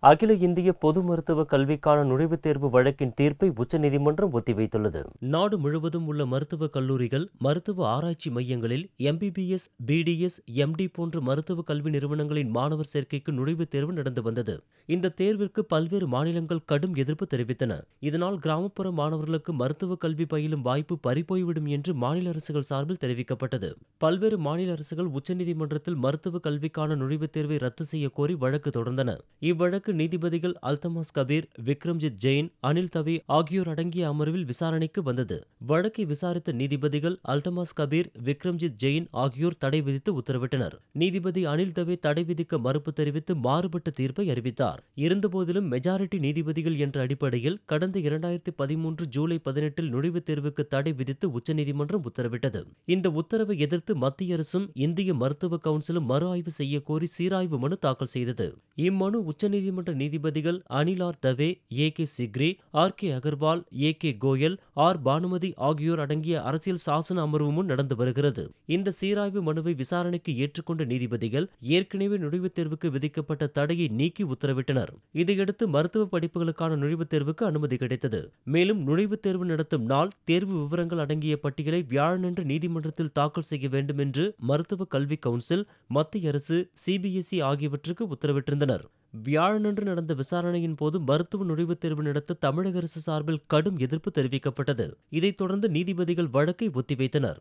அகில இந்திய பொது மருத்துவ கல்விக்கான நுழைவுத் தேர்வு வழக்கின் தீர்ப்பை உச்சநீதிமன்றம் ஒத்திவைத்துள்ளது. நாடு முழுவதும் உள்ள மருத்துவக் கல்லூரிகள், மருத்துவ ஆராய்ச்சி மையங்களில் எம்பிபிஎஸ், பிடிஎஸ், எம்டி போன்ற மருத்துவ கல்வி நிறுவனங்களின் மாணவர் சேர்க்கைக்கு நுழைவுத் தேர்வு நடந்து வந்தது. இந்த தேர்விற்கு பல்வேறு மாநிலங்கள் கடும் எதிர்ப்பு தெரிவித்தன. இதனால் கிராமப்புற மாணவர்களுக்கு மருத்துவ கல்வி பயிலும் வாய்ப்பு பறிபோய்விடும் என்று மாநில அரசுகள் சார்பில் தெரிவிக்கப்பட்டது. பல்வேறு மாநில அரசுகள் உச்சநீதிமன்றத்தில் மருத்துவ கல்விக்கான நுழைவுத் தேர்வை ரத்து செய்ய கோரி வழக்கு தொடர்ந்தன. இவ்வழக்கு நீதிபதிகள் அல்தமாஸ் கபீர், விக்ரம்ஜித் ஜெயின், அனில் தவே ஆகியோர் அடங்கிய அமர்வில் விசாரணைக்கு வந்தது. வழக்கை விசாரித்த நீதிபதிகள் அல்தமாஸ் கபீர், விக்ரம்ஜித் ஜெயின் ஆகியோர் தடை விதித்து உத்தரவிட்டனர். நீதிபதி அனில் தவே தடை விதிக்க மறுப்பு தெரிவித்து மாறுபட்ட தீர்ப்பை அறிவித்தார். இருந்தபோதிலும் மெஜாரிட்டி நீதிபதிகள் என்ற அடிப்படையில் கடந்த 2013 ஜூலை 18 நுழைவுத் தேர்வுக்கு தடை விதித்து உச்சநீதிமன்றம் உத்தரவிட்டது. இந்த உத்தரவை எதிர்த்து மத்திய அரசும் இந்திய மருத்துவ கவுன்சிலும் மறு ஆய்வு செய்ய கோரி சீராய்வு மனு தாக்கல் செய்தது. இம்மனு உச்சநீதிமன்ற நீதிபதிகள் Anil R Dave, A K. Sikri, R K. Agarwal, A K. Goel, R. Banumathi ஆகியோர் அடங்கிய அரசியல் சாசன அமர்வு முன் நடந்து வருகிறது. இந்த சீராய்வு மனுவை விசாரணைக்கு ஏற்றுக்கொண்ட நீதிபதிகள் ஏற்கனவே நுழைவுத் தேர்வுக்கு விதிக்கப்பட்ட தடையை நீக்கி உத்தரவிட்டனர். இதையடுத்து மருத்துவ படிப்புகளுக்கான நுழைவுத் தேர்வுக்கு அனுமதி கிடைத்தது. மேலும் நுழைவுத் தேர்வு நடத்தும் நாள், தேர்வு விவரங்கள் அடங்கிய பட்டியலை வியாழனன்று நீதிமன்றத்தில் தாக்கல் செய்ய வேண்டும் என்று மருத்துவ கல்வி கவுன்சில், மத்திய அரசு, சிபிஎஸ்இ ஆகியவற்றுக்கு உத்தரவிட்டிருந்தனர். வியாழனன்று நடந்த விசாரணையின் போது மருத்துவ நுழைவுத் தேர்வு நடத்த தமிழக அரசு சார்பில் கடும் எதிர்ப்பு தெரிவிக்கப்பட்டது. இதைத் தொடர்ந்து நீதிபதிகள் வழக்கை ஒத்திவைத்தனர்.